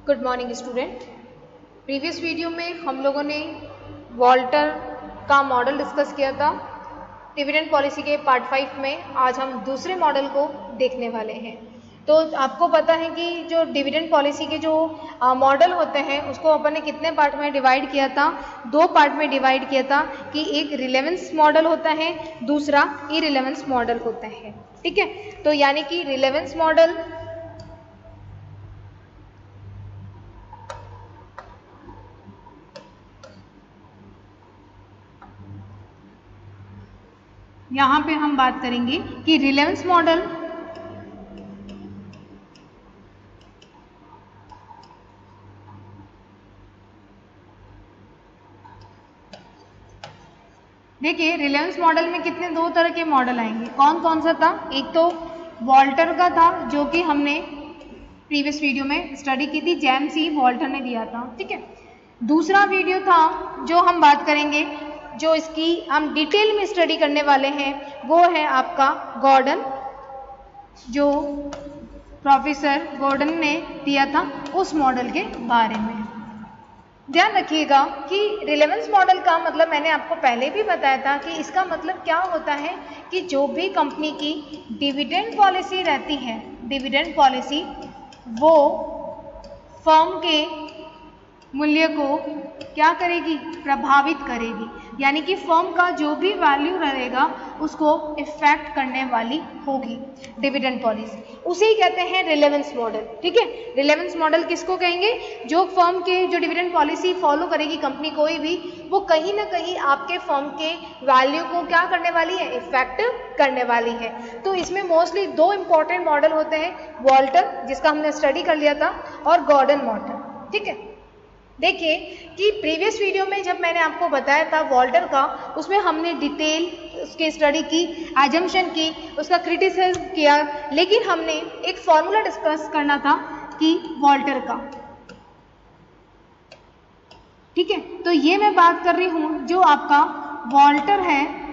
Good morning student. Previous video में हम लोगों ने वॉल्टर का मॉडल डिस्कस किया था डिविडेंड पॉलिसी के पार्ट 5 में। आज हम दूसरे मॉडल को देखने वाले हैं। तो आपको पता है कि जो डिविडेंड पॉलिसी के जो मॉडल होते हैं उसको अपन ने कितने पार्ट में डिवाइड किया था? 2 पार्ट में डिवाइड किया था कि एक रिलेवेंस मॉडल होता है, दूसरा इररिलेवेंस मॉडल होता है। ठीक है, तो यानी कि रिलेवेंस मॉडल यहाँ पे हम बात करेंगे कि रिलेवेंस मॉडल देखिए, रिलेवेंस मॉडल में कितने 2 तरह के मॉडल आएंगे। कौन कौन सा था? एक तो वॉल्टर का था जो कि हमने प्रीवियस वीडियो में स्टडी की थी, जेम्स ई वॉल्टर ने दिया था। ठीक है, दूसरा वीडियो था जो हम बात करेंगे, जो इसकी हम डिटेल में स्टडी करने वाले हैं, वो है आपका गॉर्डन, जो प्रोफेसर गॉर्डन ने दिया था उस मॉडल के बारे में। ध्यान रखिएगा कि रिलेवेंस मॉडल का मतलब मैंने आपको पहले भी बताया था कि इसका मतलब क्या होता है कि जो भी कंपनी की डिविडेंड पॉलिसी रहती है, डिविडेंड पॉलिसी वो फर्म के मूल्य को क्या करेगी? प्रभावित करेगी। यानी कि फर्म का जो भी वैल्यू रहेगा उसको इफेक्ट करने वाली होगी डिविडेंड पॉलिसी, उसे ही कहते हैं रिलेवेंस मॉडल। ठीक है, रिलेवेंस मॉडल किसको कहेंगे? जो फर्म के जो डिविडेंड पॉलिसी फॉलो करेगी कंपनी कोई भी, वो कहीं ना कहीं आपके फर्म के वैल्यू को क्या करने वाली है? इफेक्ट करने वाली है। तो इसमें मोस्टली 2 इंपॉर्टेंट मॉडल होते हैं, वॉल्टर जिसका हमने स्टडी कर लिया था और गॉर्डन मॉडल। ठीक है, देखिए कि प्रीवियस वीडियो में जब मैंने आपको बताया था वॉल्टर का, उसमें हमने डिटेल उसकी स्टडी की, एजम्पशन की, उसका क्रिटिसिज्म किया, लेकिन हमने एक फॉर्मूला डिस्कस करना था कि वॉल्टर का। ठीक है, तो ये मैं बात कर रही हूँ जो आपका वॉल्टर है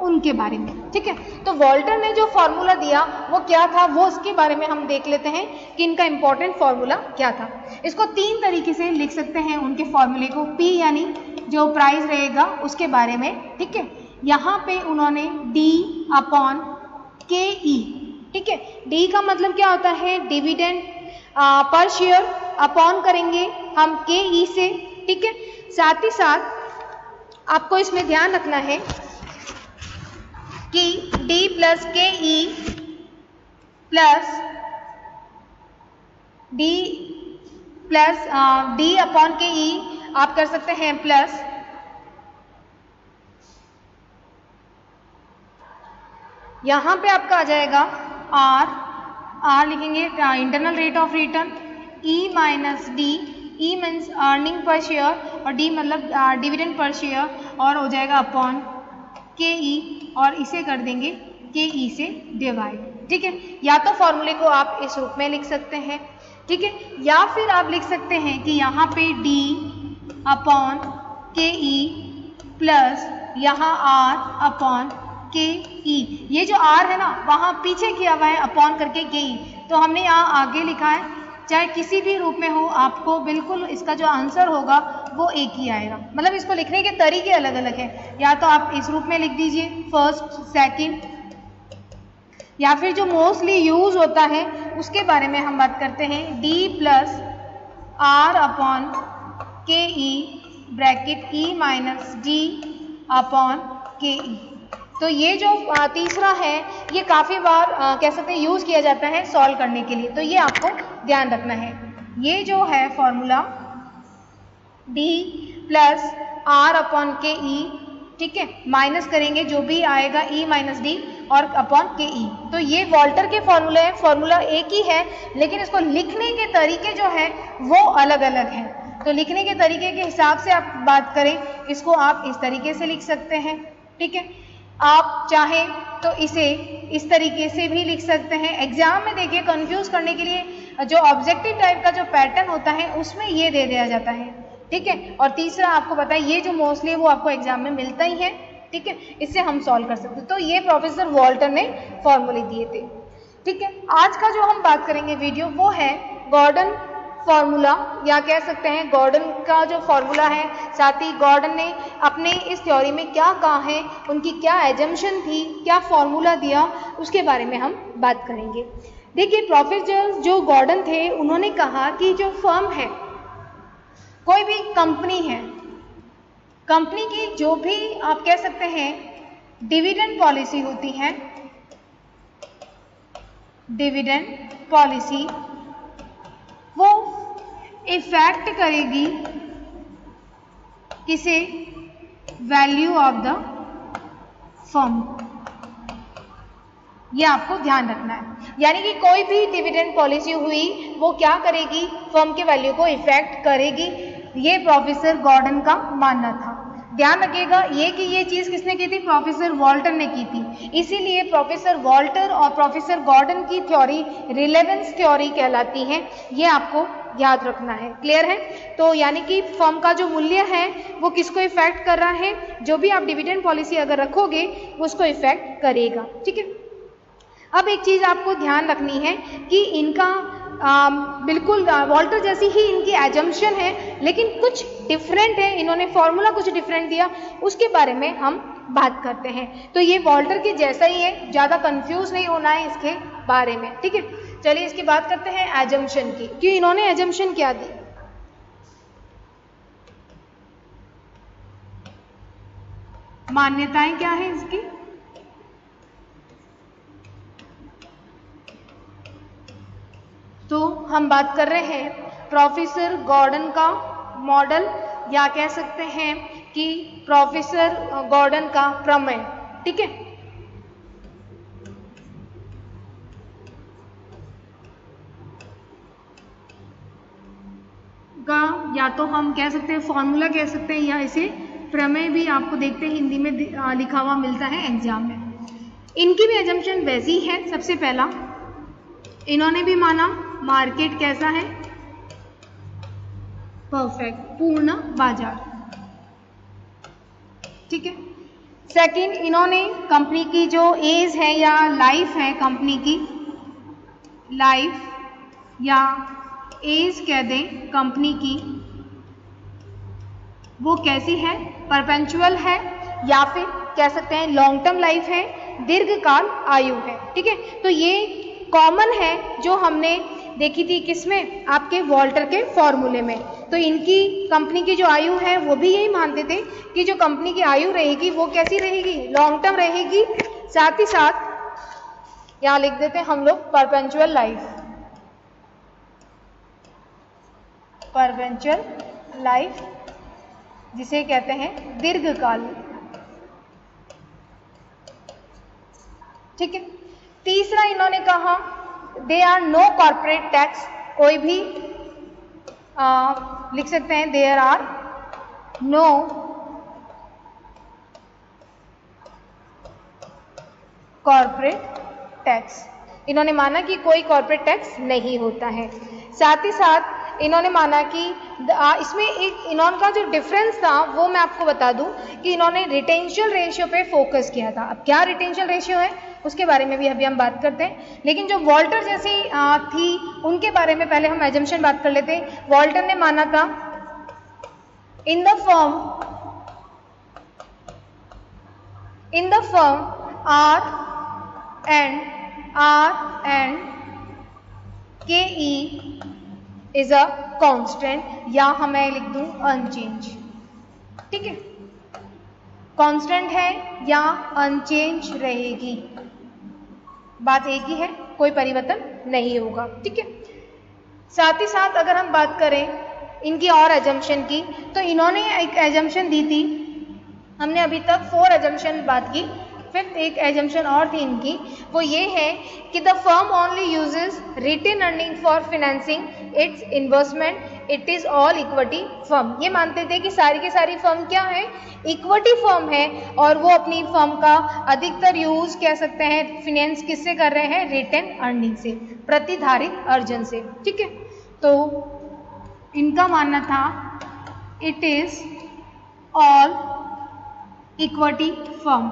उनके बारे में। ठीक है, तो वॉल्टर ने जो फॉर्मूला दिया वो क्या था, वो उसके बारे में हम देख लेते हैं कि इनका इंपॉर्टेंट फॉर्मूला क्या था। इसको 3 तरीके से लिख सकते हैं उनके फॉर्मूले को। P यानी जो प्राइस रहेगा उसके बारे में। ठीक है, यहाँ पे उन्होंने D/KE। ठीक है, D का मतलब क्या होता है? डिविडेंड पर शेयर अपॉन करेंगे हम KE से। ठीक है, साथ ही साथ आपको इसमें ध्यान रखना है कि D+KE प्लस D/KE आप कर सकते हैं प्लस यहाँ पे आपका आ जाएगा R लिखेंगे internal rate of return, E-D, E means earning per share और D मतलब डिविडेंड पर शेयर, और हो जाएगा अपॉन KE और इसे कर देंगे KE से डिवाइड। ठीक है, या तो फॉर्मूले को आप इस रूप में लिख सकते हैं। ठीक है, या फिर आप लिख सकते हैं कि यहाँ पे D/KE प्लस यहाँ R/KE। ये जो R है ना वहाँ पीछे किया हुआ है अपॉन करके KE, तो हमने यहाँ आगे लिखा है। चाहे किसी भी रूप में हो, आपको बिल्कुल इसका जो आंसर होगा वो एक ही आएगा। मतलब इसको लिखने के तरीके अलग अलग हैं, या तो आप इस रूप में लिख दीजिए फर्स्ट, सेकंड, या फिर जो मोस्टली यूज होता है उसके बारे में हम बात करते हैं, D+R/KE ब्रैकेट E-D/KE। तो ये जो तीसरा है ये काफ़ी बार कह सकते हैं यूज़ किया जाता है सॉल्व करने के लिए, तो ये आपको ध्यान रखना है। ये जो है फॉर्मूला D+R/KE, ठीक है, माइनस करेंगे जो भी आएगा E-D और अपॉन KE। तो ये वॉल्टर के फॉर्मूले हैं, फॉर्मूला एक ही है लेकिन इसको लिखने के तरीके जो है वो अलग अलग हैं। तो लिखने के तरीके के हिसाब से आप बात करें, इसको आप इस तरीके से लिख सकते हैं। ठीक है, आप चाहें तो इसे इस तरीके से भी लिख सकते हैं। एग्जाम में देखिए कंफ्यूज करने के लिए जो ऑब्जेक्टिव टाइप का जो पैटर्न होता है उसमें ये दे दिया जाता है। ठीक है, और तीसरा आपको पता है ये जो मोस्टली है वो आपको एग्जाम में मिलता ही है। ठीक है, इससे हम सॉल्व कर सकते हैं। तो ये प्रोफेसर वॉल्टर ने फॉर्मूले दिए थे। ठीक है, आज का जो हम बात करेंगे वीडियो वो है गॉर्डन फॉर्मूला, या कह सकते हैं गॉर्डन का जो फॉर्मूला है, साथ ही गॉर्डन ने अपने इस थ्योरी में क्या कहा है, उनकी क्या एजम्पशन थी, क्या फॉर्मूला दिया, उसके बारे में हम बात करेंगे। देखिए प्रोफेसर जो गॉर्डन थे उन्होंने कहा कि जो फर्म है, कोई भी कंपनी है, कंपनी की जो भी आप कह सकते हैं डिविडेंड पॉलिसी होती है, डिविडेंड पॉलिसी वो इफेक्ट करेगी किसे, वैल्यू ऑफ द फर्म। ये आपको ध्यान रखना है, यानी कि कोई भी डिविडेंड पॉलिसी हुई वो क्या करेगी, फर्म के वैल्यू को इफेक्ट करेगी। ये प्रोफेसर गॉर्डन का मानना था। ध्यान रखिएगा ये कि ये चीज़ किसने की थी, प्रोफेसर वॉल्टर ने की थी। इसीलिए प्रोफेसर वॉल्टर और प्रोफेसर गॉर्डन की थ्योरी रिलेवेंस थ्योरी कहलाती है। ये आपको याद रखना है। क्लियर है? तो यानी कि फर्म का जो मूल्य है वो किसको इफेक्ट कर रहा है, जो भी आप डिविडेंड पॉलिसी अगर रखोगे वो उसको इफेक्ट करेगा। ठीक है। अब एक चीज़ आपको ध्यान रखनी है कि इनका बिल्कुल वॉल्टर जैसी ही इनकी एजम्पशन है, लेकिन कुछ डिफरेंट है, इन्होंने फॉर्मूला कुछ डिफरेंट दिया, उसके बारे में हम बात करते हैं। तो ये वॉल्टर के जैसा ही है, ज़्यादा कंफ्यूज नहीं होना है इसके बारे में। ठीक है, चलिए इसकी बात करते हैं एजम्पशन की, कि इन्होंने एजम्पशन क्या दी। मान्यताएं क्या है इसकी, तो हम बात कर रहे हैं प्रोफेसर गॉर्डन का मॉडल, या कह सकते हैं कि प्रोफेसर गॉर्डन का प्रमेय। ठीक है, का या तो हम कह सकते हैं फॉर्मूला कह सकते हैं, या इसे प्रमेय भी आपको देखते हैं हिंदी में लिखा हुआ मिलता है एग्जाम में। इनकी भी एजम्पशन वैसी है। सबसे पहला इन्होंने भी माना मार्केट कैसा है, परफेक्ट, पूर्ण बाजार। ठीक है। सेकंड, इन्होंने कंपनी की जो एज है या लाइफ है, कंपनी की लाइफ या एज कह दें कंपनी की, वो कैसी है, परपेंचुअल है, या फिर कह सकते हैं लॉन्ग टर्म लाइफ है, दीर्घकाल आयु है। ठीक है, तो ये कॉमन है जो हमने देखी थी किसमें, आपके वॉल्टर के फॉर्मूले में। तो इनकी कंपनी की जो आयु है वो भी यही मानते थे कि जो कंपनी की आयु रहेगी वो कैसी रहेगी, लॉन्ग टर्म रहेगी। साथ ही साथ यहाँ लिख देते हैं हम लोग परपेंचुअल लाइफ, परपेंचुअल लाइफ जिसे कहते हैं दीर्घकाल। ठीक है। तीसरा इन्होंने कहा they are no corporate tax, कोई भी लिख सकते हैं there are no corporate tax. इन्होंने माना कि कोई कॉर्पोरेट टैक्स नहीं होता है। साथ ही साथ इन्होंने माना कि इसमें एक इन्होंने जो डिफरेंस था वो मैं आपको बता दूं कि इन्होंने रिटेंशियल रेशियो पे फोकस किया था। अब क्या रिटेंशियल रेशियो है उसके बारे में भी अभी हम बात करते हैं, लेकिन जो वॉल्टर जैसी थी उनके बारे में पहले हम एजम्पशन बात कर लेते हैं। वॉल्टर ने माना था in the firm R and K E is a constant, या हमें लिख दूं अनचेंज। ठीक है, कांस्टेंट है या अनचेंज रहेगी, बात एक ही है, कोई परिवर्तन नहीं होगा। ठीक है। साथ ही साथ अगर हम बात करें इनकी और एजम्पशन की, तो इन्होंने एक एजम्पशन दी थी, हमने अभी तक 4 एजम्पशन बात की, 5th एक एजम्पशन और थी इनकी, वो ये है कि the firm only uses retained earning for financing its investment, it is all equity firm. ये मानते थे कि सारी की सारी फर्म क्या है, इक्विटी फर्म है, और वो अपनी फर्म का अधिकतर यूज कह सकते हैं फिनेंस किससे कर रहे हैं, रिटेन अर्निंग से, प्रतिधारित अर्जन से। ठीक है, तो इनका मानना था it is all equity firm,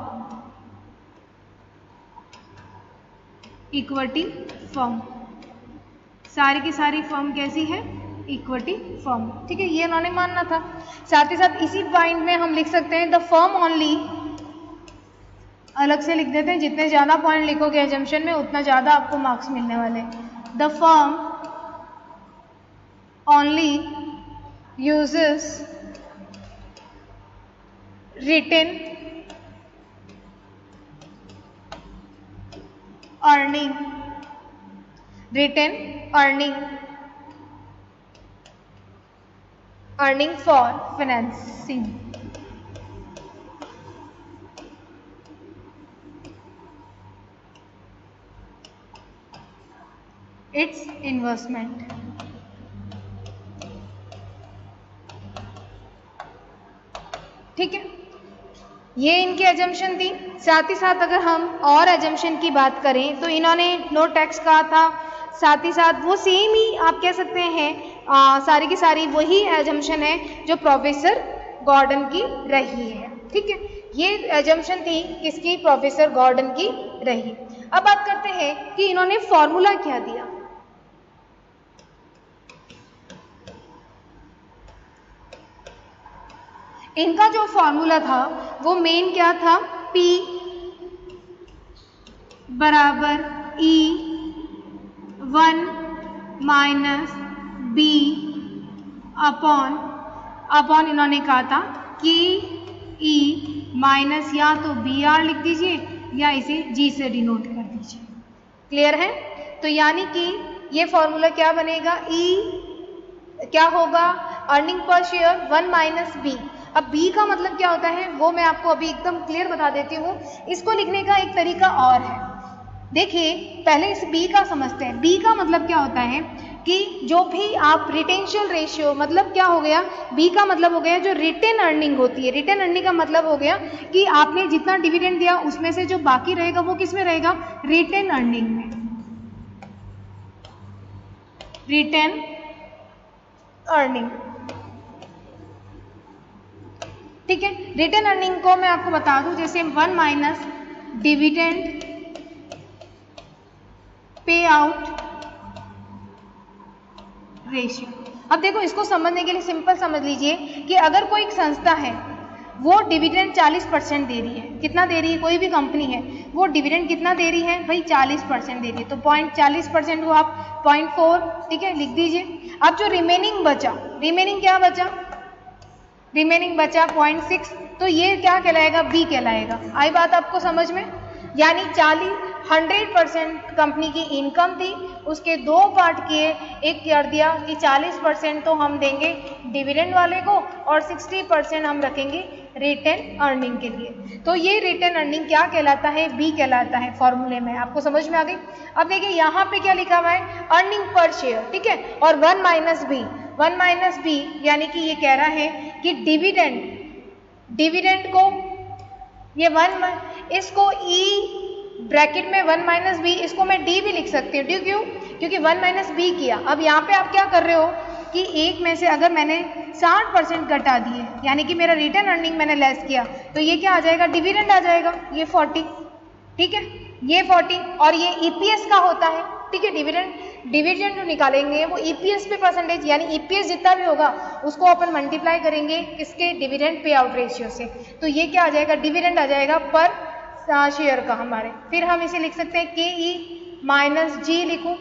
equity firm, सारी की सारी फर्म कैसी है, इक्विटी फर्म, ठीक है, ये उन्होंने मानना था। साथ ही साथ इसी पॉइंट में हम लिख सकते हैं द फर्म ओनली, अलग से लिख देते हैं, जितने ज़्यादा पॉइंट लिखोगे एजम्पशन में उतना ज़्यादा आपको मार्क्स मिलने वाले। The firm only uses retained earning for financing. Its investment. ठीक है, ये इनकी एजम्पशन थी। साथ ही साथ अगर हम और एजम्पशन की बात करें तो इन्होंने नो टैक्स कहा था, साथ ही साथ वो सेम ही आप कह सकते हैं सारी की सारी वही एजम्पशन है जो प्रोफेसर गॉर्डन की रही है। ठीक है, ये एजम्पशन थी किसकी, प्रोफेसर गॉर्डन की रही। अब बात करते हैं कि इन्होंने फॉर्मूला क्या दिया। इनका जो फॉर्मूला था वो मेन क्या था, P बराबर E1 माइनस B अपॉन इन्होंने कहा था कि E माइनस या तो BR लिख दीजिए या इसे G से डिनोट कर दीजिए। क्लियर है? तो यानी कि ये फॉर्मूला क्या बनेगा, E क्या होगा, earning per share 1 minus B। अब B का मतलब क्या होता है वो मैं आपको अभी एकदम क्लियर बता देती हूँ। इसको लिखने का एक तरीका और है। देखिए पहले इस B का समझते हैं। B का मतलब क्या होता है कि जो भी आप रिटेंशियल रेशियो, मतलब क्या हो गया, B का मतलब हो गया जो रिटेन अर्निंग होती है। रिटेन अर्निंग का मतलब हो गया कि आपने जितना डिविडेंड दिया उसमें से जो बाकी रहेगा वो किस में रहेगा, रिटेन अर्निंग में, रिटेन अर्निंग। ठीक है, रिटेन अर्निंग को मैं आपको बता दूं, जैसे 1 minus dividend pay out ratio. अब देखो इसको समझने के लिए सिंपल समझ लीजिए कि अगर कोई एक संस्था है वो डिविडेंड 40% दे रही है, कितना दे रही है, कोई भी कंपनी है वो डिविडेंड कितना दे रही है भाई, 40% दे रही है, तो 40% को आप 0.4, ठीक है, लिख दीजिए। अब जो रिमेनिंग बचा, रिमेनिंग क्या बचा, रिमेनिंग बचा 0.6, तो ये क्या कहलाएगा, बी कहलाएगा। आई बात आपको समझ में? यानी 100% कंपनी की इनकम थी, उसके दो पार्ट किए, एक कर दिया कि 40% तो हम देंगे डिविडेंड वाले को और 60% हम रखेंगे रिटेन अर्निंग के लिए। तो ये रिटेन अर्निंग क्या कहलाता है, बी कहलाता है फॉर्मूले में। आपको समझ में आ गई? अब देखिए यहाँ पे क्या लिखा हुआ है, अर्निंग पर शेयर, ठीक है, और 1 माइनस बी, 1 माइनस बी यानी कि ये कह रहा है कि डिविडेंड को ये 1, इसको ई ब्रैकेट में 1 माइनस बी, इसको मैं डी भी लिख सकती हूँ। क्यों? क्योंकि 1 माइनस बी किया। अब यहाँ पे आप क्या कर रहे हो कि एक में से अगर मैंने 60% घटा दिए, यानी कि मेरा रिटर्न अर्निंग मैंने लेस किया, तो ये क्या आ जाएगा, डिविडेंड आ जाएगा, ये 40, ठीक है, ये 40, और ये ईपीएस का होता है, ठीक है, डिविडेंड जो निकालेंगे वो ईपीएस पे परसेंटेज, यानी ईपीएस जितना भी होगा उसको अपन मल्टीप्लाई करेंगे किसके, डिविडेंड पे आउट रेशियो से, तो ये क्या आ जाएगा, डिविडेंड आ जाएगा पर शेयर का हमारे। फिर हम इसे लिख सकते हैं के ई माइनस जी लिखूं।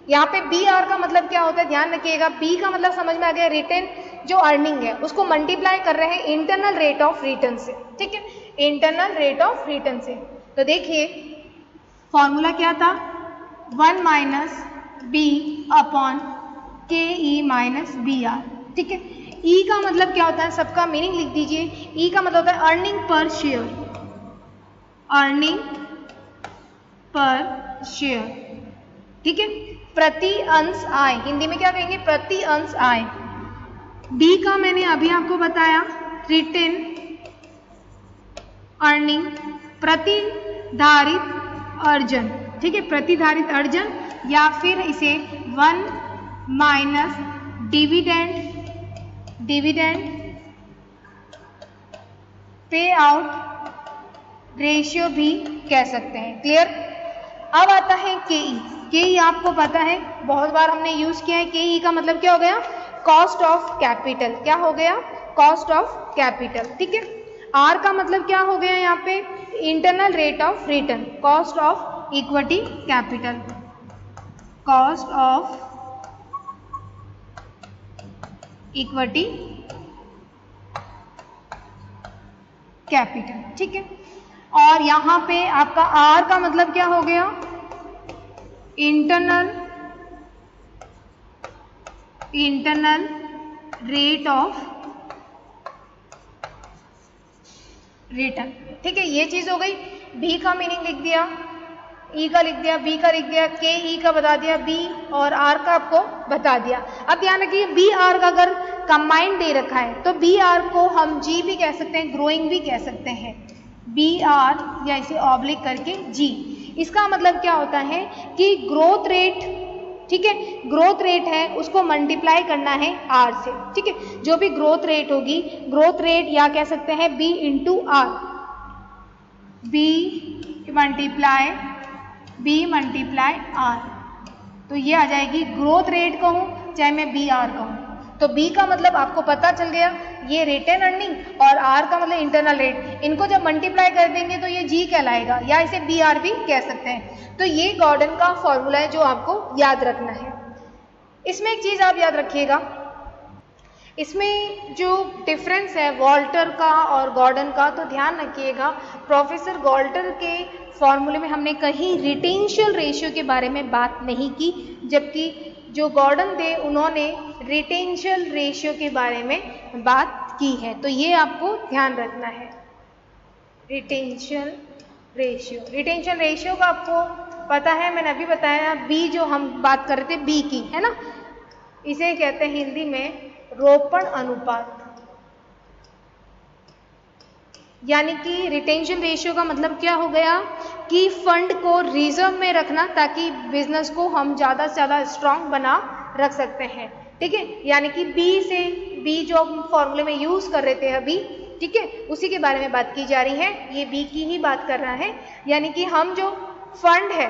यहाँ पे बी आर का मतलब क्या होता है, ध्यान रखिएगा, बी का मतलब समझ में आ गया, रिटेन जो अर्निंग है उसको मल्टीप्लाई कर रहे हैं इंटरनल रेट ऑफ रिटर्न से, ठीक है, इंटरनल रेट ऑफ रिटर्न से। तो देखिए फॉर्मूला क्या था, 1 माइनस बी अपॉन के ई माइनस बी आर, ठीक है। ई का मतलब क्या होता है, सबका मीनिंग लिख दीजिए। ई का मतलब होता है earning per share, earning per share, ठीक है, प्रति अंश आय, हिंदी में क्या कहेंगे, प्रति अंश आय। डी का मैंने अभी आपको बताया, रिटेन अर्निंग, प्रतिधारित अर्जन, ठीक है, प्रतिधारित अर्जन, या फिर इसे 1 minus dividend pay out ratio भी कह सकते हैं। क्लियर? अब आता है केई। केई आपको पता है, बहुत बार हमने यूज किया है। केई का मतलब क्या हो गया, कॉस्ट ऑफ कैपिटल, क्या हो गया, कॉस्ट ऑफ कैपिटल, ठीक है। आर का मतलब क्या हो गया यहाँ पे, internal rate of return, cost of equity capital, cost of equity capital, ठीक है। और यहाँ पे आपका आर का मतलब क्या हो गया, इंटरनल रेट ऑफ रिटर्न, ठीक है। ये चीज हो गई। बी का मीनिंग लिख दिया, ई का लिख दिया, बी का लिख दिया, के ई का बता दिया, बी और आर का आपको बता दिया। अब ध्यान रखिए, बी आर का अगर कंबाइंड दे रखा है तो बी आर को हम जी भी कह सकते हैं, ग्रोइंग भी कह सकते हैं, बी आर या इसे ऑब्लिक करके जी। इसका मतलब क्या होता है कि ग्रोथ रेट, ठीक है, ग्रोथ रेट है उसको मल्टीप्लाई करना है आर से, ठीक है। जो भी ग्रोथ रेट होगी, ग्रोथ रेट या कह सकते हैं B into R, B multiply R, तो ये आ जाएगी ग्रोथ रेट कहूँ चाहे मैं बी आर कहूँ। तो बी का मतलब आपको पता चल गया, ये रिटेन अर्निंग, और आर का मतलब इंटरनल रेट, इनको जब मल्टीप्लाई कर देंगे तो ये जी कहलाएगा, या इसे बी आर भी कह सकते हैं। तो ये गॉर्डन का फॉर्मूला है जो आपको याद रखना है। इसमें एक चीज आप याद रखिएगा, इसमें जो डिफरेंस है वॉल्टर का और गॉर्डन का, तो ध्यान रखिएगा, प्रोफेसर गॉल्टर के फॉर्मूले में हमने कहीं रिटेंशियल रेशियो के बारे में बात नहीं की, जबकि जो गॉर्डन थे उन्होंने रिटेंशियल रेशियो के बारे में बात की है। तो ये आपको ध्यान रखना है, रिटेंशियल रेशियो का आपको पता है, मैंने अभी बताया, बी जो हम बात कर रहे थे बी की, है ना, इसे कहते हैं हिंदी में रोपण अनुपात। यानी कि रिटेंशन रेशियो का मतलब क्या हो गया कि फंड को रिजर्व में रखना ताकि बिजनेस को हम ज़्यादा से ज़्यादा स्ट्रांग बना रख सकते हैं, ठीक है। यानी कि बी जो हम फॉर्मूले में यूज़ कर रहे थे अभी, ठीक है, उसी के बारे में बात की जा रही है, ये बी की ही बात कर रहा है। यानी कि हम जो फंड है,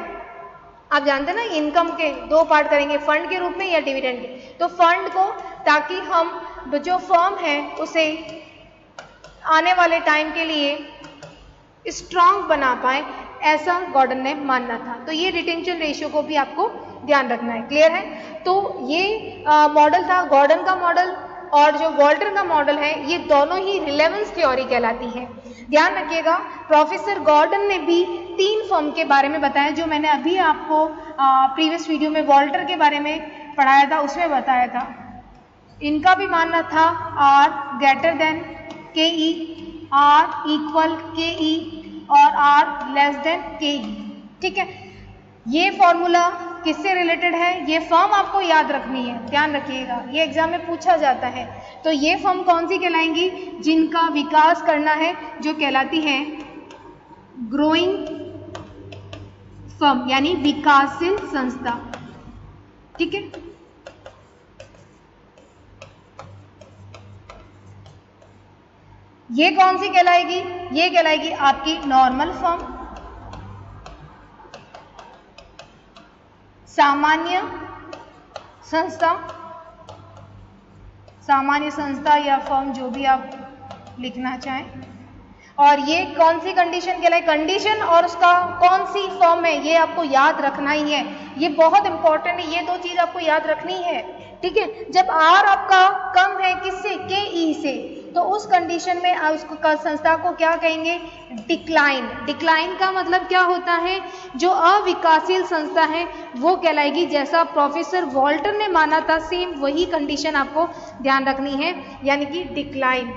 आप जानते हैं ना इनकम के दो पार्ट करेंगे, फंड के रूप में या डिविडेंड के, तो फंड को ताकि हम जो फर्म है उसे आने वाले टाइम के लिए स्ट्रांग बना पाए, ऐसा गॉर्डन ने मानना था। तो ये रिटेंशन रेशियो को भी आपको ध्यान रखना है, क्लियर है। तो ये मॉडल था गॉर्डन का मॉडल, और जो वॉल्टर का मॉडल है, ये दोनों ही रिलेवेंस थ्योरी कहलाती है। ध्यान रखिएगा, प्रोफेसर गॉर्डन ने भी 3 फर्म के बारे में बताया, जो मैंने अभी आपको प्रीवियस वीडियो में वॉल्टर के बारे में पढ़ाया था, उसमें बताया था। इनका भी मानना था आर ग्रेटर देन के ई, आर इक्वल के ई और आर लेस देन के ई, ठीक है। ये फॉर्मूला किससे रिलेटेड है, ये फर्म आपको याद रखनी है, ध्यान रखिएगा, ये एग्जाम में पूछा जाता है। तो ये फर्म कौन सी कहलाएंगी, जिनका विकास करना है, जो कहलाती है ग्रोइंग फर्म, यानी विकासशील संस्था, ठीक है। ये कौन सी कहलाएगी, ये कहलाएगी आपकी नॉर्मल फर्म, सामान्य संस्था या फर्म, जो भी आप लिखना चाहें। और ये कौन सी कंडीशन कहलाई, कंडीशन और उसका कौन सी फर्म है, ये आपको याद रखना ही है, ये बहुत इंपॉर्टेंट है, ये 2 चीज आपको याद रखनी है, ठीक है। जब आर आपका कम है किससे, के ई से, तो उस कंडीशन में उसको संस्था को क्या कहेंगे, डिक्लाइन। डिक्लाइन का मतलब क्या होता है, जो अविकासशील संस्था है वो कहलाएगी। जैसा प्रोफेसर वॉल्टर ने माना था, सेम वही कंडीशन आपको ध्यान रखनी है, यानी कि डिक्लाइन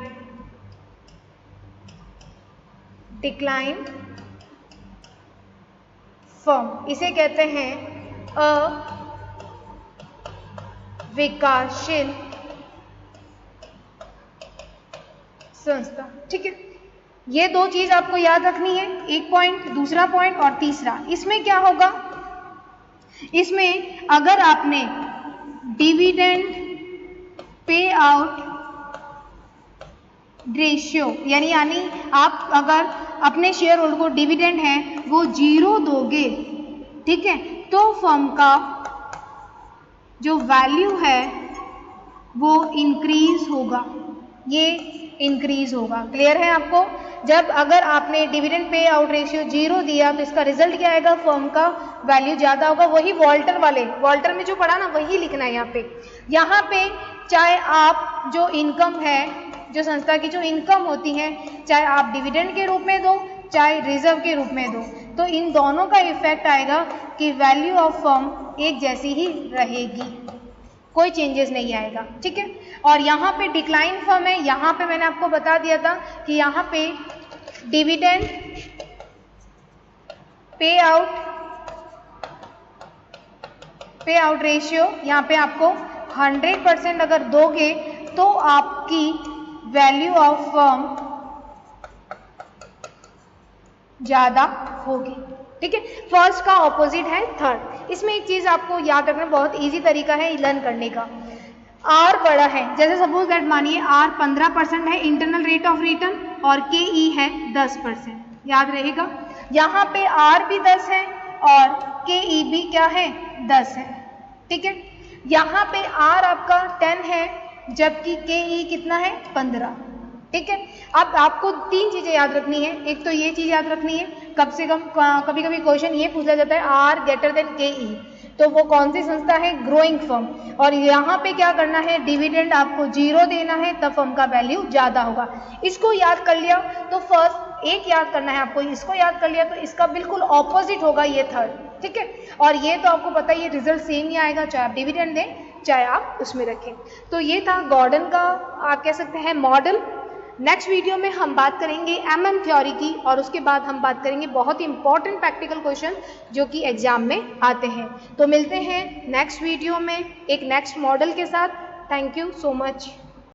फर्म, इसे कहते हैं अविकासशील संस्था, ठीक है। ये 2 चीज आपको याद रखनी है, एक पॉइंट, दूसरा पॉइंट और तीसरा। इसमें क्या होगा, इसमें अगर आपने डिविडेंड पे आउट रेशियो, यानी आप अगर अपने शेयर होल्डर को डिविडेंड है वो 0 दोगे, ठीक है, तो फर्म का जो वैल्यू है वो इंक्रीज होगा, ये इंक्रीज होगा। क्लियर है आपको? जब अगर आपने डिविडेंड पे आउट रेशियो 0 दिया तो इसका रिजल्ट क्या आएगा, फर्म का वैल्यू ज़्यादा होगा। वही वॉल्टर में जो पढ़ा ना वही लिखना है यहाँ पे चाहे आप जो इनकम है, जो संस्था की जो इनकम होती है, चाहे आप डिविडेंड के रूप में दो चाहे रिजर्व के रूप में दो, तो इन दोनों का इफेक्ट आएगा कि वैल्यू ऑफ फर्म एक जैसी ही रहेगी, कोई चेंजेस नहीं आएगा। ठीक है। और यहाँ पे डिक्लाइन फर्म है, यहाँ पे मैंने आपको बता दिया था कि यहाँ पे डिविडेंड पे आउट रेशियो यहाँ पे आपको 100% अगर दोगे तो आपकी वैल्यू ऑफ फर्म ज्यादा होगी। ठीक है। फर्स्ट का ऑपोजिट है थर्ड। इसमें एक चीज आपको याद रखना, बहुत इजी तरीका है लर्न करने का। आर बड़ा है, जैसे सपोज दैट मानिए आर 15% है इंटरनल रेट ऑफ रिटर्न और के ई है 10%, याद रहेगा। यहाँ पे आर भी 10 है और के ई भी क्या है 10 है। ठीक है। यहाँ पे आर आपका 10 है जबकि के ई कितना है 15। ठीक है। अब आपको तीन चीजें याद रखनी है। एक तो ये चीज याद रखनी है, कम से कम कभी कभी क्वेश्चन ये पूछा जाता है आर ग्रेटर देन के ई, तो वो कौन सी संस्था है, ग्रोइंग फर्म। और यहाँ पे क्या करना है, डिविडेंड आपको 0 देना है तब फर्म का वैल्यू ज्यादा होगा। इसको याद कर लिया तो फर्स्ट एक याद करना है आपको, इसको याद कर लिया तो इसका बिल्कुल ऑपोजिट होगा ये थर्ड। ठीक है। और ये तो आपको पता है ये रिजल्ट सेम ही आएगा चाहे आप डिविडेंड दें चाहे आप उसमें रखें। तो ये था गॉर्डन का आप कह सकते हैं मॉडल। नेक्स्ट वीडियो में हम बात करेंगे एमएम थ्योरी की और उसके बाद हम बात करेंगे बहुत ही इंपॉर्टेंट प्रैक्टिकल क्वेश्चन जो कि एग्जाम में आते हैं। तो मिलते हैं नेक्स्ट वीडियो में एक नेक्स्ट मॉडल के साथ। Thank you so much.